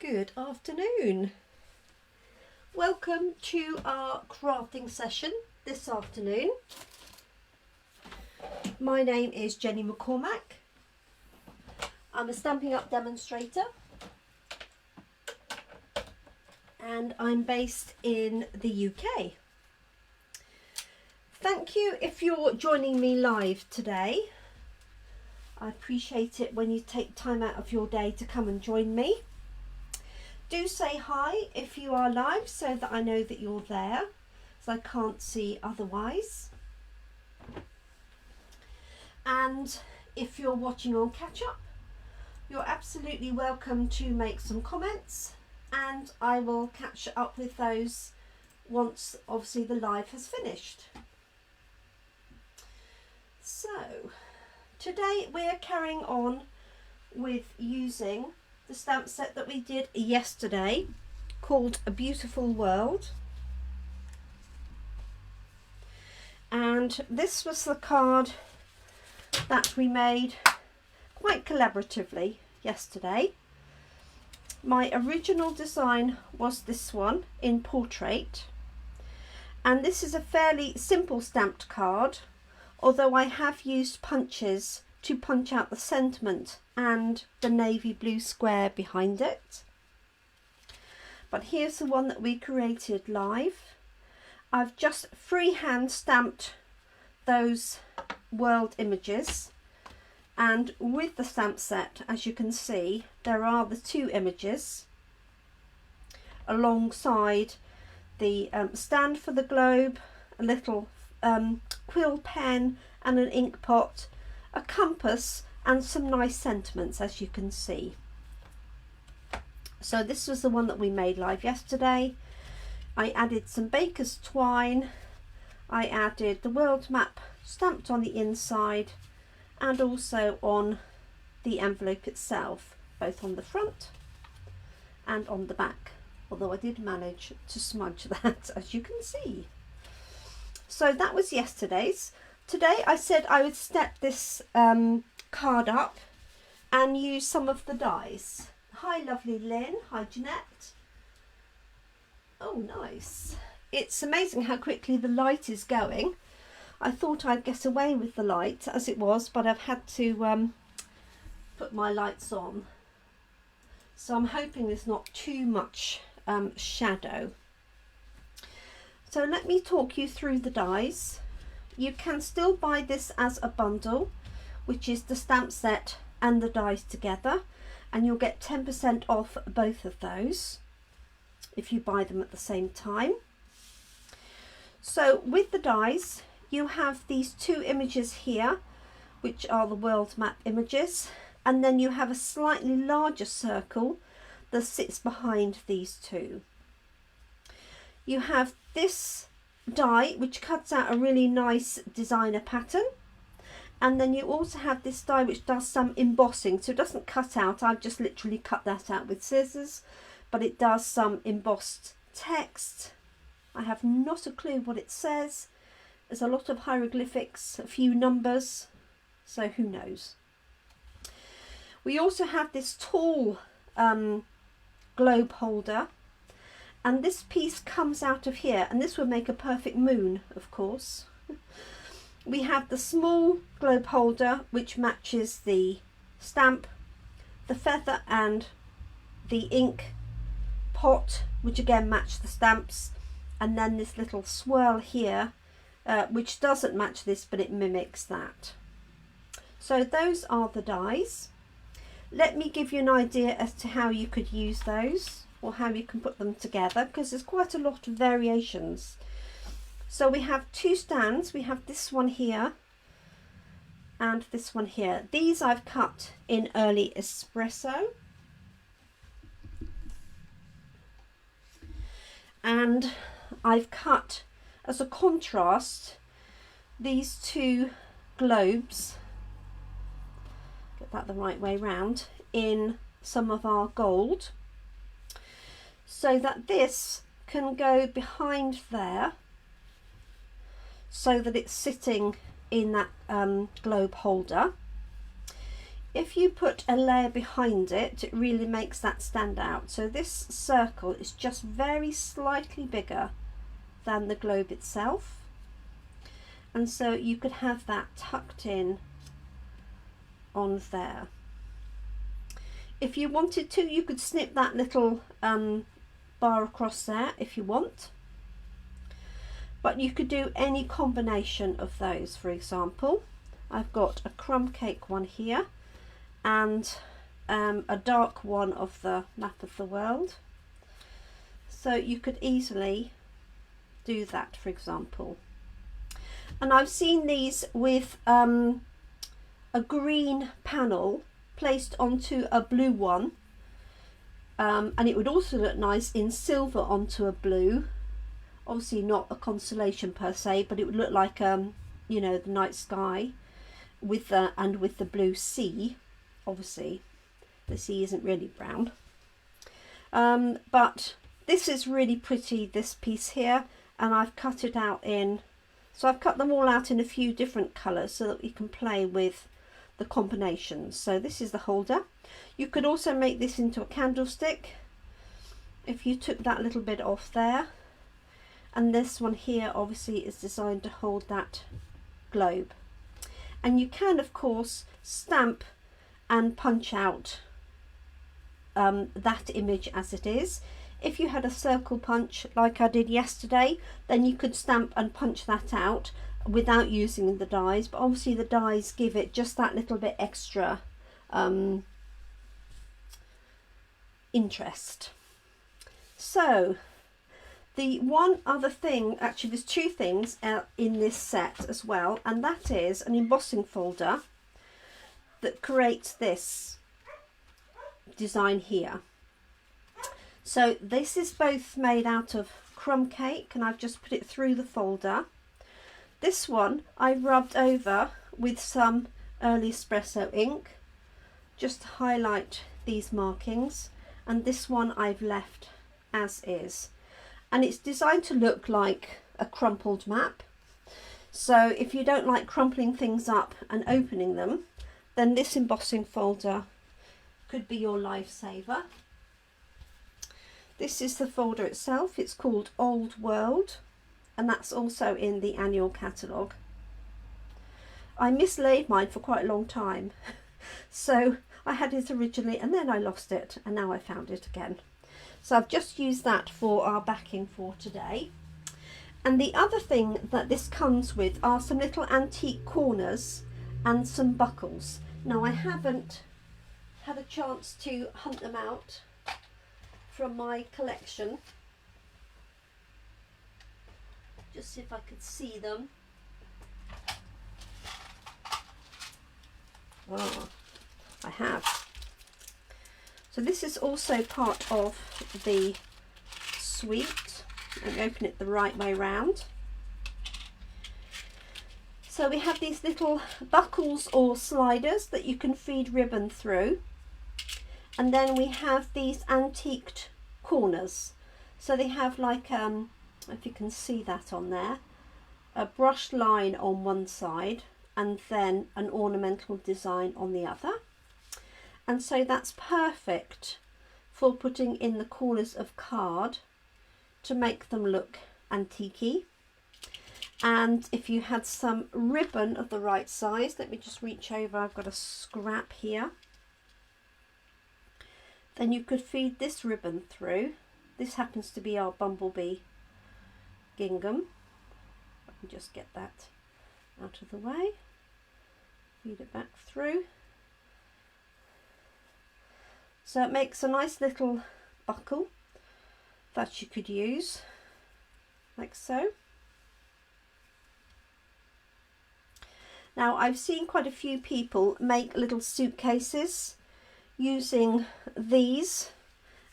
Good afternoon. Welcome to our crafting session this afternoon. My name is Jenny McCormac. I'm a Stampin' Up demonstrator and I'm based in the UK. Thank you if you're joining me live today. I appreciate it when you take time out of your day to come and join me. Do say hi if you are live so that I know that you're there, as I can't see otherwise. And if you're watching on catch up, you're absolutely welcome to make some comments and I will catch up with those once obviously the live has finished. So today we're carrying on with using the stamp set that we did yesterday called A Beautiful World, and this was the card that we made quite collaboratively yesterday. My original design was this one in portrait, and this is a fairly simple stamped card, although I have used punches to punch out the sentiment and the navy blue square behind it. But here's the one that we created live. I've just freehand stamped those world images, and with the stamp set, as you can see, there are the two images alongside the stand for the globe, a little quill pen and an ink pot, a compass and some nice sentiments, as you can see. So this was the one that we made live yesterday. I added some baker's twine, I added the world map stamped on the inside and also on the envelope itself, both on the front and on the back, although I did manage to smudge that, as you can see. So that was yesterday's. Today I said I would step this card up and use some of the dies. Hi lovely Lynn, hi Jeanette. Oh nice. It's amazing how quickly the light is going. I thought I'd get away with the light as it was, but I've had to put my lights on. So I'm hoping there's not too much shadow. So let me talk you through the dies. You can still buy this as a bundle, which is the stamp set and the dies together, and you'll get 10% off both of those if you buy them at the same time. So with the dies, you have these two images here, which are the world map images, and then you have a slightly larger circle that sits behind these two. You have this die which cuts out a really nice designer pattern, and then you also have this die which does some embossing, so it doesn't cut out, I've just literally cut that out with scissors, but it does some embossed text. I have not a clue what it says. There's a lot of hieroglyphics, a few numbers, so who knows. We also have this tall globe holder, and this piece comes out of here, and this would make a perfect moon, of course. We have the small globe holder which matches the stamp, the feather and the ink pot which again match the stamps, and then this little swirl here which doesn't match this but it mimics that. So those are the dies. Let me give you an idea as to how you could use those, or how you can put them together, because there's quite a lot of variations. So we have two stands. We have this one here and this one here. These I've cut in early espresso, and I've cut as a contrast these two globes, get that the right way round, in some of our gold, so that this can go behind there, so that it's sitting in that globe holder. if you put a layer behind it, it really makes that stand out. So this circle is just very slightly bigger than the globe itself, and so you could have that tucked in on there. If you wanted to, you could snip that little bar across there if you want, but you could do any combination of those. For example, I've got a crumb cake one here and a dark one of the map of the world, so you could easily do that, for example. And I've seen these with a green panel placed onto a blue one, and it would also look nice in silver onto a blue. Obviously not a constellation per se, but it would look like you know, the night sky with the blue sea. Obviously the sea isn't really brown, but this is really pretty, this piece here, and I've cut it out in, so I've cut them all out in a few different colours so that we can play with the combinations. So this is the holder. You could also make this into a candlestick if you took that little bit off there, and this one here obviously is designed to hold that globe. And you can of course stamp and punch out that image as it is. If you had a circle punch like I did yesterday, then you could stamp and punch that out without using the dies, but obviously the dies give it just that little bit extra interest. So the one other thing, actually there's two things in this set as well, and that is an embossing folder that creates this design here. So this is both made out of crumb cake, and I've just put it through the folder. This one I rubbed over with some early espresso ink just to highlight these markings, and this one I've left as is, and it's designed to look like a crumpled map. So if you don't like crumpling things up and opening them, then this embossing folder could be your lifesaver. This is the folder itself. It's called Old World, and that's also in the annual catalogue. I mislaid mine for quite a long time. So I had it originally and then I lost it, and now I found it again. So I've just used that for our backing for today. And the other thing that this comes with are some little antique corners and some buckles. Now I haven't had a chance to hunt them out from my collection. Just see if I could see them. Oh, I have. So this is also part of the suite. Let me open it the right way round. So we have these little buckles or sliders that you can feed ribbon through. And then we have these antiqued corners. So they have like, if you can see that on there, a brushed line on one side and then an ornamental design on the other. And so that's perfect for putting in the corners of card to make them look antique-y. And if you had some ribbon of the right size, let me just reach over, I've got a scrap here, then you could feed this ribbon through. This happens to be our bumblebee gingham. I can just get that out of the way, feed it back through. So it makes a nice little buckle that you could use like so. Now I've seen quite a few people make little suitcases using these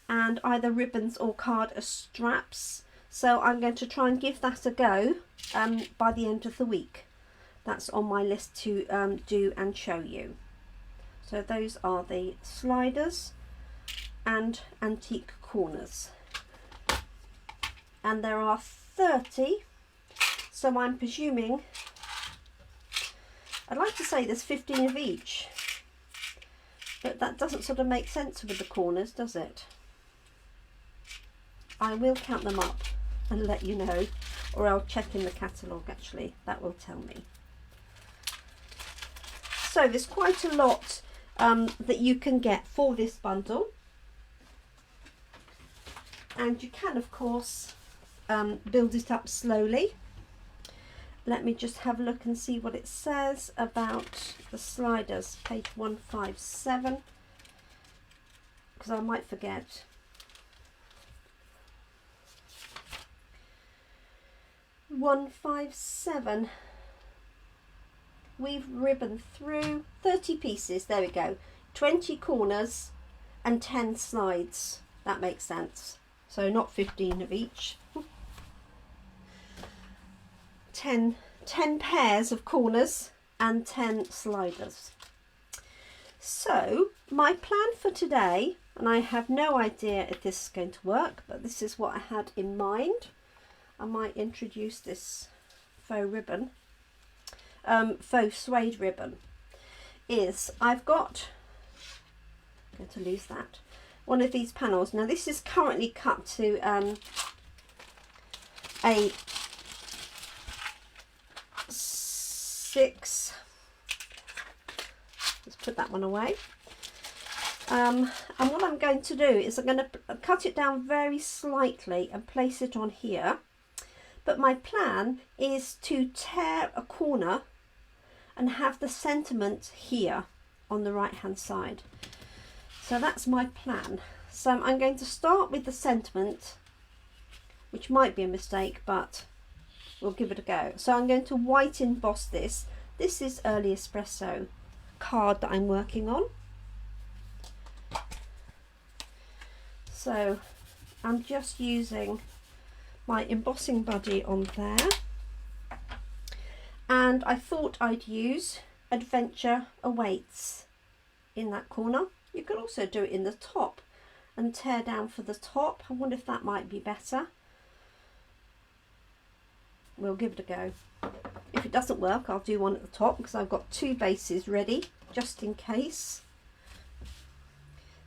and either ribbons or card as straps. So I'm going to try and give that a go by the end of the week. That's on my list to do and show you. So those are the sliders and antique corners. And there are 30, so I'm presuming, I'd like to say there's 15 of each. But that doesn't sort of make sense with the corners, does it? I will count them up and let you know, or I'll check in the catalogue actually, that will tell me. So there's quite a lot that you can get for this bundle, and you can of course build it up slowly. Let me just have a look and see what it says about the sliders, page 157, because I might forget. 157. Weave ribbon through 30 pieces. There we go. 20 corners and 10 slides. That makes sense. So not 15 of each. 10 pairs of corners and 10 sliders. So my plan for today, and I have no idea if this is going to work, but this is what I had in mind. I might introduce this faux ribbon, faux suede ribbon, is I've got, I'm going to lose that, one of these panels. Now this is currently cut to a 6, let's put that one away. And what I'm going to do is I'm going to cut it down very slightly and place it on here. But my plan is to tear a corner and have the sentiment here on the right hand side. So that's my plan. So I'm going to start with the sentiment, which might be a mistake, but we'll give it a go. So I'm going to white emboss this. This is Early Espresso card that I'm working on. So I'm just using my embossing buddy on there, and I thought I'd use Adventure Awaits in that corner. You could also do it in the top and tear down for the top. I wonder if that might be better. We'll give it a go. If it doesn't work, I'll do one at the top because I've got 2 bases ready just in case.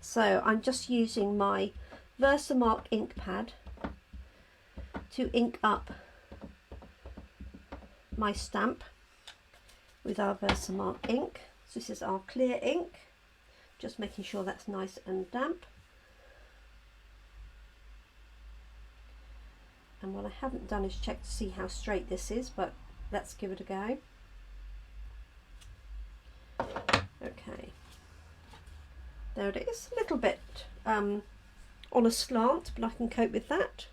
So I'm just using my Versamark ink pad to ink up my stamp with our Versamark ink. So this is our clear ink, just making sure that's nice and damp. And what I haven't done is check to see how straight this is, but let's give it a go. Okay, there it is, a little bit on a slant, but I can cope with that.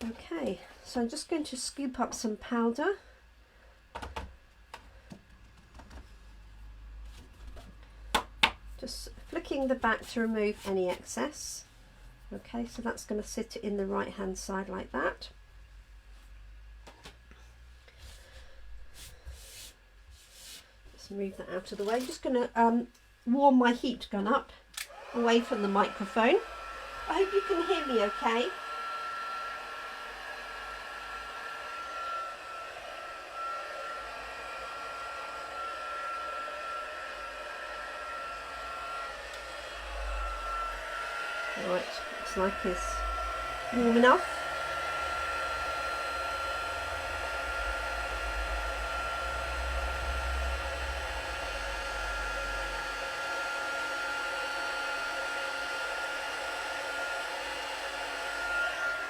Okay, so I'm just going to scoop up some powder. Just flicking the back to remove any excess. Okay, so that's going to sit in the right hand side like that. Just move that out of the way. I'm just going to warm my heat gun up away from the microphone. I hope you can hear me okay. Right, looks like it's warm enough.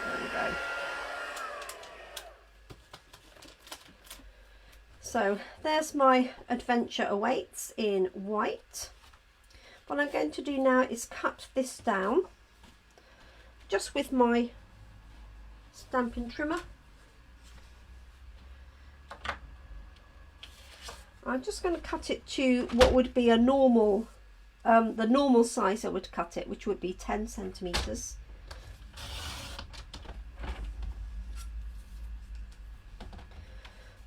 There we go. So there's my Adventure Awaits in white. What I'm going to do now is cut this down just with my stamping trimmer. I'm just going to cut it to what would be a normal, the normal size I would cut it, which would be 10 centimeters.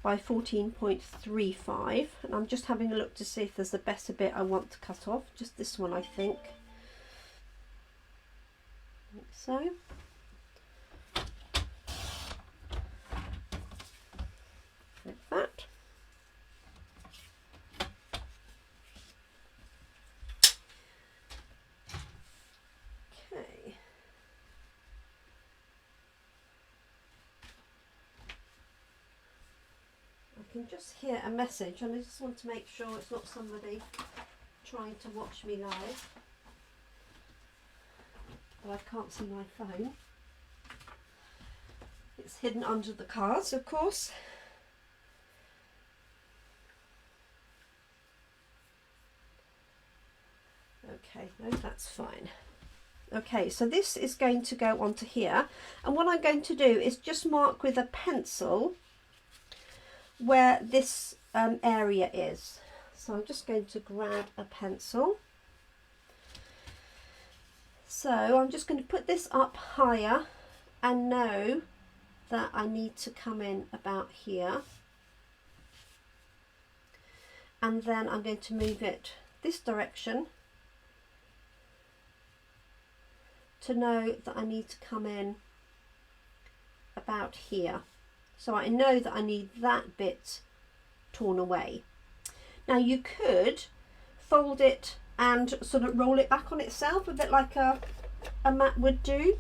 By 14.35, and I'm just having a look to see if there's a better bit I want to cut off. Just this one, I think. Like so. Like that. can just hear a message, and I just want to make sure it's not somebody trying to watch me live. But I can't see my phone. It's hidden under the cards, of course. Okay, no, that's fine. Okay, so this is going to go onto here, and what I'm going to do is just mark with a pencil where this area is. So I'm just going to grab a pencil. So I'm just going to put this up higher and know that I need to come in about here, and then I'm going to move it this direction to know that I need to come in about here. So I know that I need that bit torn away. Now you could fold it and sort of roll it back on itself, a bit like a mat would do,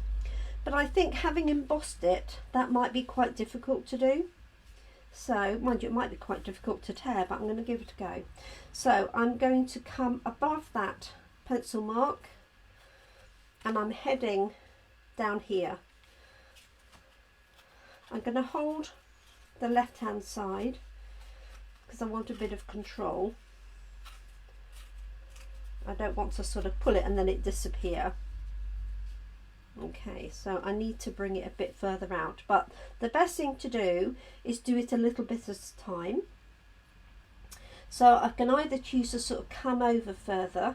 but I think having embossed it, that might be quite difficult to do. So, mind you, it might be quite difficult to tear, but I'm going to give it a go. So I'm going to come above that pencil mark, and I'm heading down here. I'm going to hold the left hand side because I want a bit of control. I don't want to sort of pull it and then it disappear. Okay, so I need to bring it a bit further out, but the best thing to do is do it a little bit at a time. So I can either choose to sort of come over further,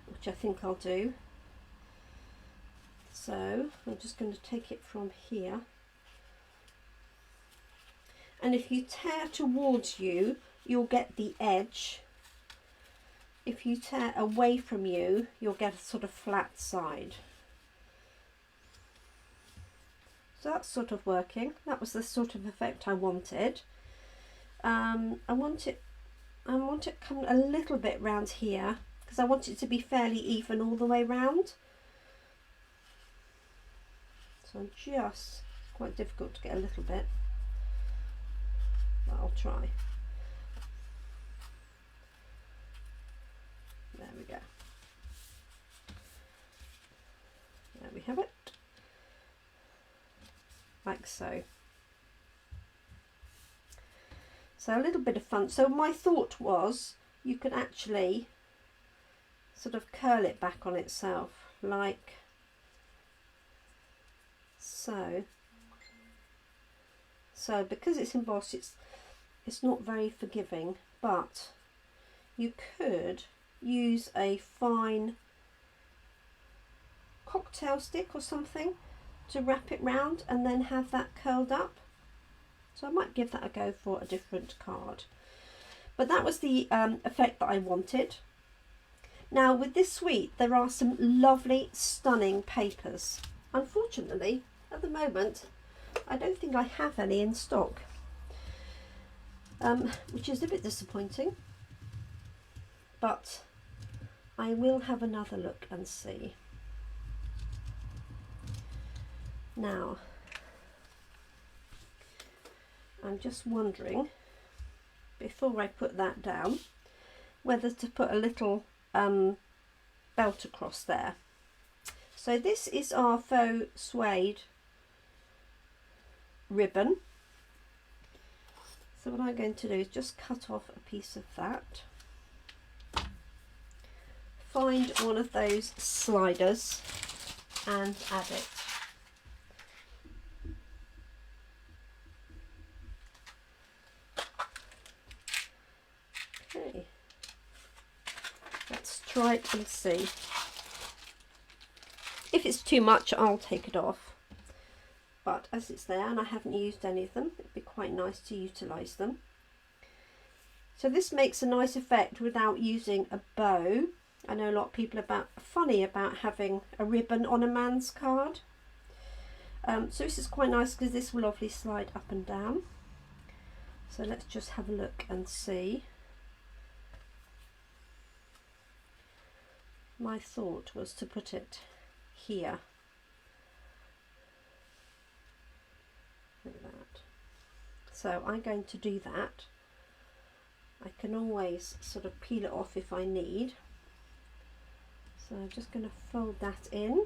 which I think I'll do. So I'm just going to take it from here, and if you tear towards you, you'll get the edge. If you tear away from you, you'll get a sort of flat side. So that's sort of working. That was the sort of effect I wanted. I want it coming a little bit round here because I want it to be fairly even all the way round. So I'm just, it's quite difficult to get a little bit, but I'll try. There we go. There we have it. Like so. So a little bit of fun. So my thought was you could actually sort of curl it back on itself like so. So because it's embossed, it's not very forgiving, but you could use a fine cocktail stick or something to wrap it round and then have that curled up. So I might give that a go for a different card. But that was the effect that I wanted. Now with this suite there are some lovely, stunning papers. Unfortunately, at the moment, I don't think I have any in stock, which is a bit disappointing. But I will have another look and see. Now, I'm just wondering, before I put that down, whether to put a little belt across there. So this is our faux suede ribbon. So what I'm going to do is just cut off a piece of that. Find one of those sliders and add it. Okay, let's try it and see. If it's too much, I'll take it off. But as it's there and I haven't used any of them, it'd be quite nice to utilise them. So this makes a nice effect without using a bow. I know a lot of people are funny about having a ribbon on a man's card. So this is quite nice because this will obviously slide up and down. So let's just have a look and see. My thought was to put it here. Look at that. So I'm going to do that. I can always sort of peel it off if I need. So I'm just going to fold that in.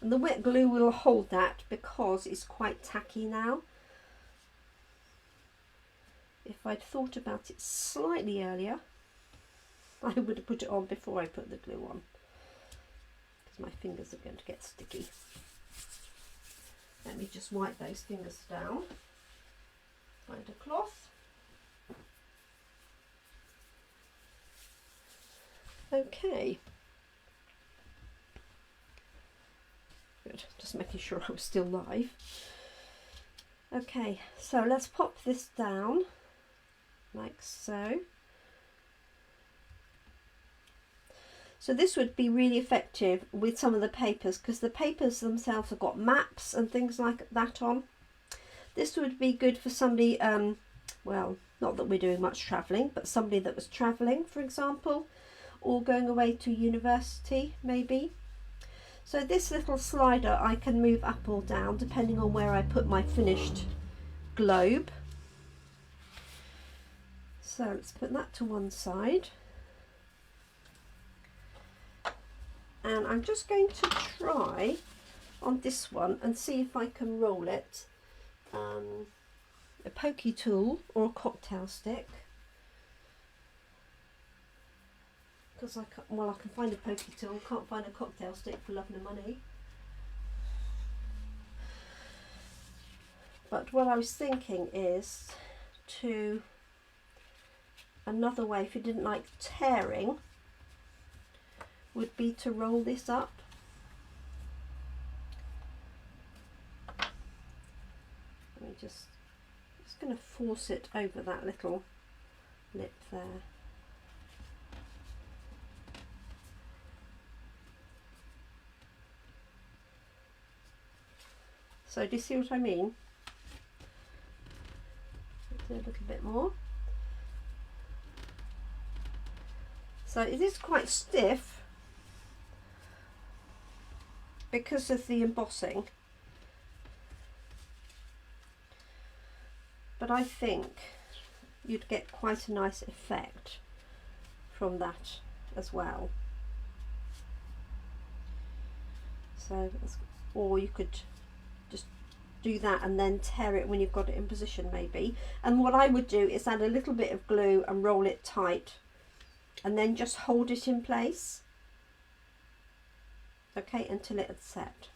And the wet glue will hold that because it's quite tacky now. If I'd thought about it slightly earlier, I would have put it on before I put the glue on, because my fingers are going to get sticky. Let me just wipe those fingers down. Find a cloth. Okay. Good, just making sure I'm still live. Okay, so let's pop this down like so. So this would be really effective with some of the papers, because the papers themselves have got maps and things like that on. This would be good for somebody, well, not that we're doing much travelling, but somebody that was travelling, for example, or going away to university maybe. So this little slider I can move up or down depending on where I put my finished globe. So let's put that to one side. And I'm just going to try on this one and see if I can roll it. A pokey tool or a cocktail stick. Because I can find a pokey tool, can't find a cocktail stick for love nor money. But what I was thinking is to, another way if you didn't like tearing, would be to roll this up. Let me just going to force it over that little lip there. So do you see what I mean? Do a little bit more. So it is quite stiff because of the embossing, but I think you'd get quite a nice effect from that as well. So, or you could just do that and then tear it when you've got it in position maybe. And what I would do is add a little bit of glue and roll it tight and then just hold it in place, okay, until it had set,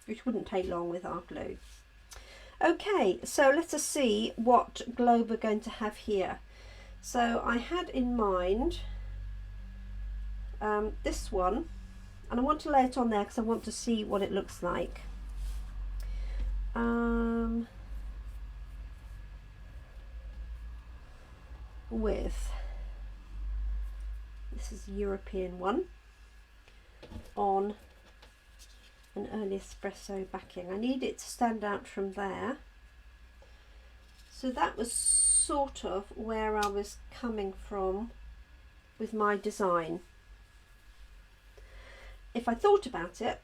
which wouldn't take long with our glue. Okay, so let us see what globe we're going to have here. So I had in mind this one, and I want to lay it on there because I want to see what it looks like. With, this is a European one, on an early espresso backing. I need it to stand out from there. So that was sort of where I was coming from with my design. If I thought about it,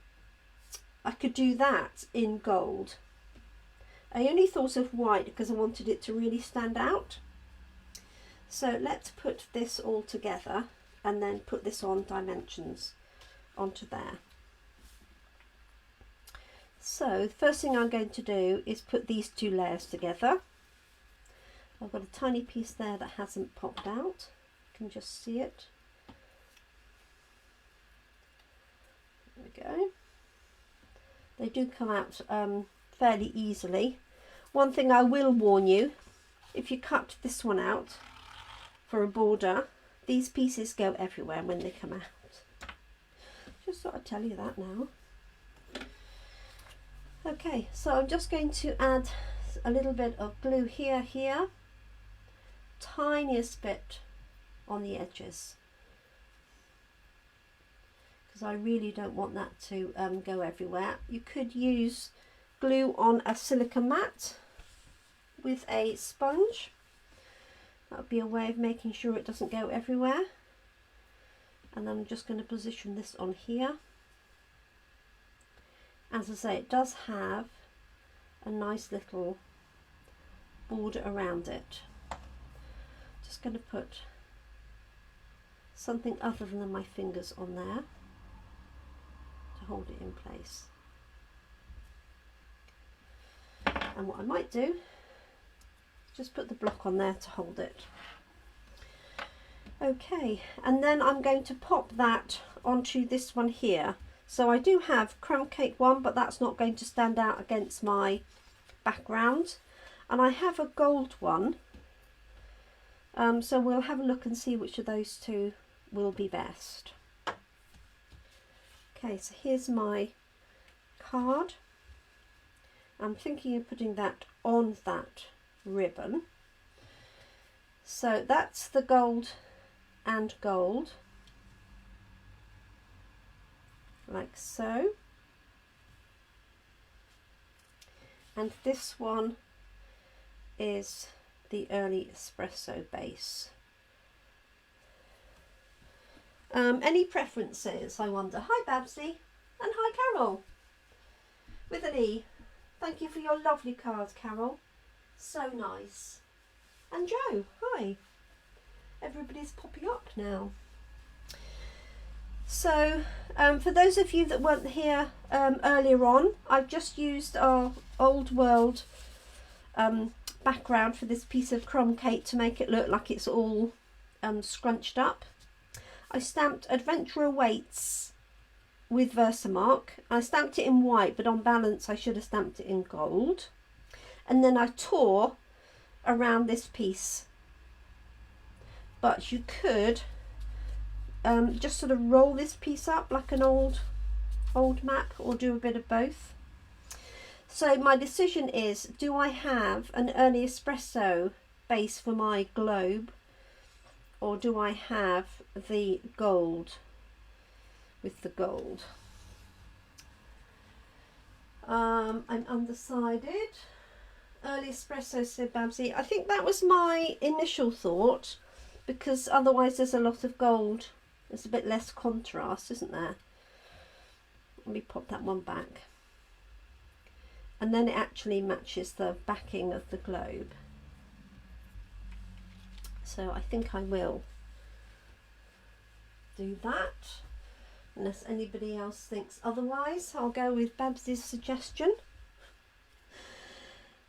I could do that in gold. I only thought of white because I wanted it to really stand out. So let's put this all together and then put this on dimensions onto there. So the first thing I'm going to do is put these two layers together. I've got a tiny piece there that hasn't popped out. You can just see it. There we go. They do come out fairly easily. One thing I will warn you, if you cut this one out for a border, these pieces go everywhere when they come out. Just thought I'd tell you that now. Okay, so I'm just going to add a little bit of glue here, tiniest bit on the edges, because I really don't want that to go everywhere. You could use glue on a silica mat with a sponge. That would be a way of making sure it doesn't go everywhere. And then I'm just going to position this on here. As I say, it does have a nice little border around it. Just going to put something other than my fingers on there to hold it in place. And what I might do, just put the block on there to hold it. Okay, and then I'm going to pop that onto this one here. So I do have crumb cake one, but that's not going to stand out against my background. And I have a gold one. So we'll have a look and see which of those two will be best. Okay, so here's my card. I'm thinking of putting that on that ribbon. So that's the gold and gold, like so. And this one is the early espresso base. Any preferences, I wonder? Hi Babsy, and hi Carol, with an E. Thank you for your lovely cards, Carol. So nice. And Joe, hi. Everybody's popping up now. So for those of you that weren't here earlier on, I've just used our old world background for this piece of crumb cake to make it look like it's all scrunched up. I stamped Adventurer Waits with Versamark. I stamped it in white, but on balance I should have stamped it in gold. And then I tore around this piece. But you could just sort of roll this piece up like an old map, or do a bit of both. So my decision is, do I have an early espresso base for my globe, or do I have the gold with the gold? I'm undecided. Early espresso, said Babsy. I think that was my initial thought, because otherwise there's a lot of gold. There's a bit less contrast, isn't there? Let me pop that one back. And then it actually matches the backing of the globe. So I think I will do that. Unless anybody else thinks otherwise, I'll go with Babsy's suggestion.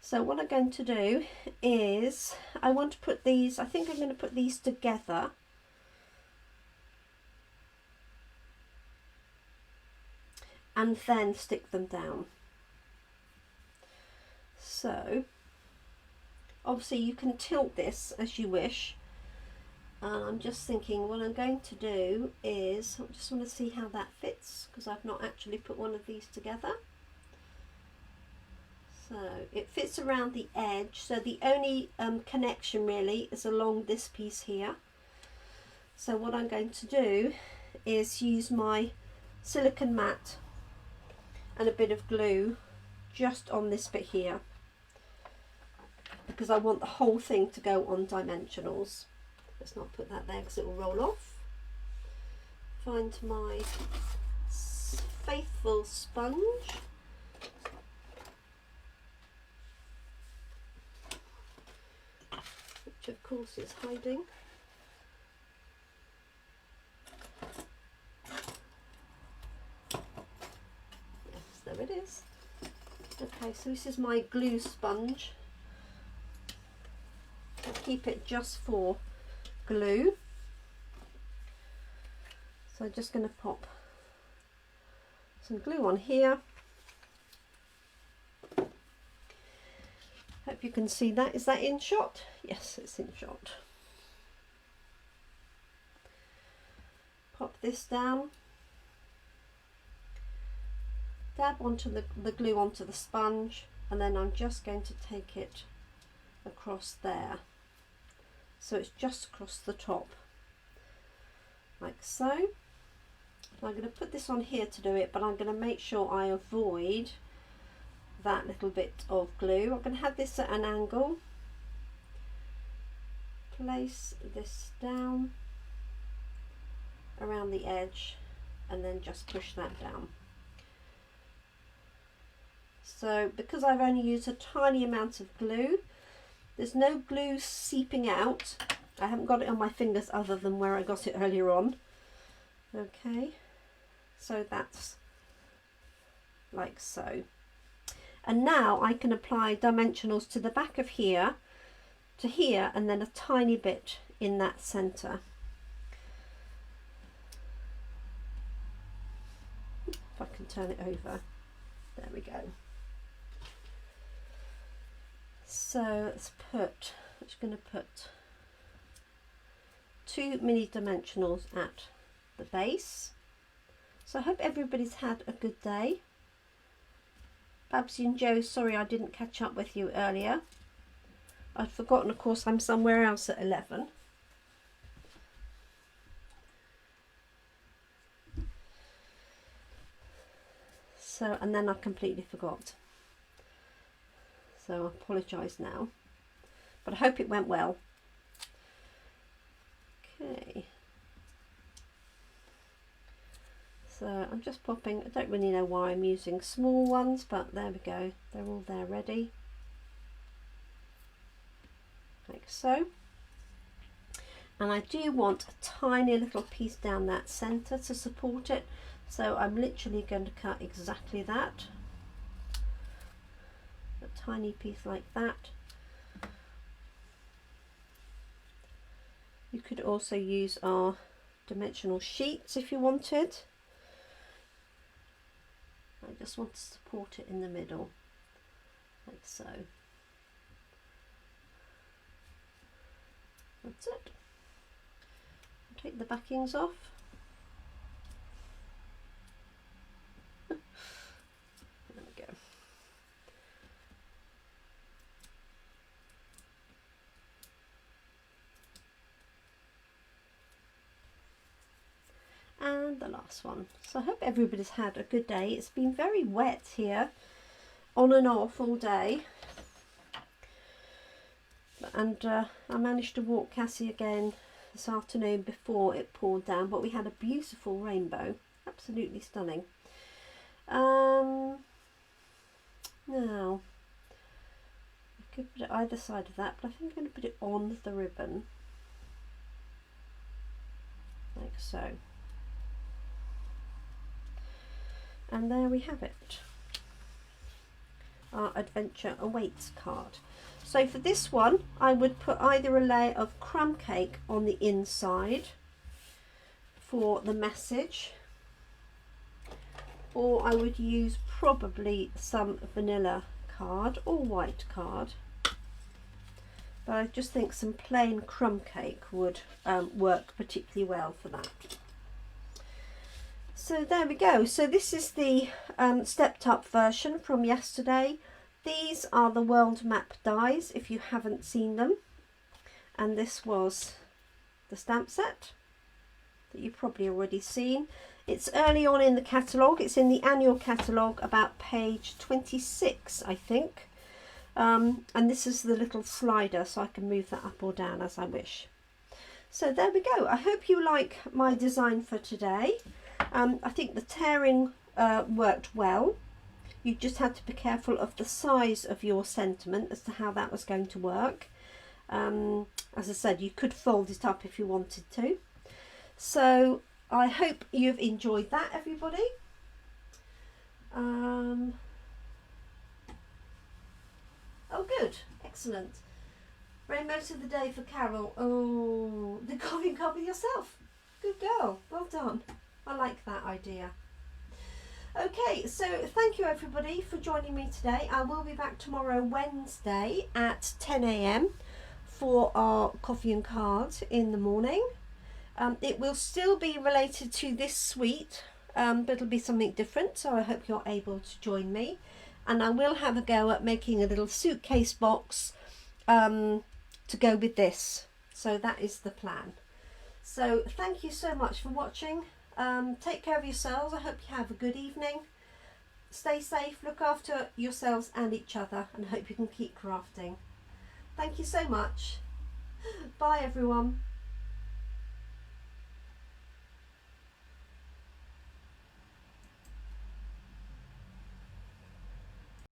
So what I'm going to do is, I want to put these, I think I'm going to put these together. And then stick them down. So obviously you can tilt this as you wish. And I'm just thinking what I'm going to do is, I just want to see how that fits, because I've not actually put one of these together. So it fits around the edge, so the only connection really is along this piece here. So what I'm going to do is use my silicone mat and a bit of glue just on this bit here, because I want the whole thing to go on dimensionals. Let's not put that there because it will roll off. Find my faithful sponge. Which of course is hiding. Yes, there it is. Okay, so this is my glue sponge. I'll keep it just for glue. So I'm just going to pop some glue on here. Hope you can see that. Is that in shot? Yes, it's in shot. Pop this down. Dab onto the glue onto the sponge, and then I'm just going to take it across there. So it's just across the top, like so. I'm going to put this on here to do it, but I'm going to make sure I avoid that little bit of glue. I'm going to have this at an angle. Place this down around the edge and then just push that down. So because I've only used a tiny amount of glue, There's no glue seeping out. I haven't got it on my fingers other than where I got it earlier on. Okay, so that's like so. And now I can apply dimensionals to the back of here to here, and then a tiny bit in that centre. If I can turn it over. There we go. So let's put, I'm just going to put 2 mini dimensionals at the base. So I hope everybody's had a good day. Babsy and Joe, sorry I didn't catch up with you earlier. I'd forgotten, of course, I'm somewhere else at 11. So, and then I completely forgot. So I apologise now. But I hope it went well. Okay. So I'm just popping, I don't really know why I'm using small ones, but there we go. They're all there ready. Like so. And I do want a tiny little piece down that centre to support it, so I'm literally going to cut exactly that, a tiny piece like that. You could also use our dimensional sheets if you wanted. I just want to support it in the middle, like so. That's it. Take the backings off. There we go. And the last one. So I hope everybody's had a good day. It's been very wet here, on and off all day. And I managed to walk Cassie again this afternoon before it poured down, but we had a beautiful rainbow, absolutely stunning. Now I could put it either side of that, but I think I'm going to put it on the ribbon, like so. And there we have it, our Adventure Awaits card. So for this one, I would put either a layer of crumb cake on the inside for the message, or I would use probably some vanilla card or white card. But I just think some plain crumb cake would work particularly well for that. So there we go. So this is the stepped up version from yesterday. These are the world map dies if you haven't seen them, and this was the stamp set that you've probably already seen. It's early on in the catalogue. It's in the annual catalogue, about page 26 I think, and this is the little slider, so I can move that up or down as I wish. So there we go. I hope you like my design for today. I think the tearing worked well. You just had to be careful of the size of your sentiment as to how that was going to work. As I said, you could fold it up if you wanted to. So I hope you've enjoyed that, everybody. Oh, good. Excellent. Rainbows of the day for Carol. Oh, the coffee cup with yourself. Good girl. Well done. I like that idea. Okay, so thank you everybody for joining me today. I will be back tomorrow, Wednesday at 10 AM for our coffee and cards in the morning. It will still be related to this suite, but it'll be something different, so I hope you're able to join me. And I will have a go at making a little suitcase box to go with this. So that is the plan. So thank you so much for watching. Take care of yourselves. I hope you have a good evening. Stay safe, look after yourselves and each other, and hope you can keep crafting. Thank you so much. Bye everyone.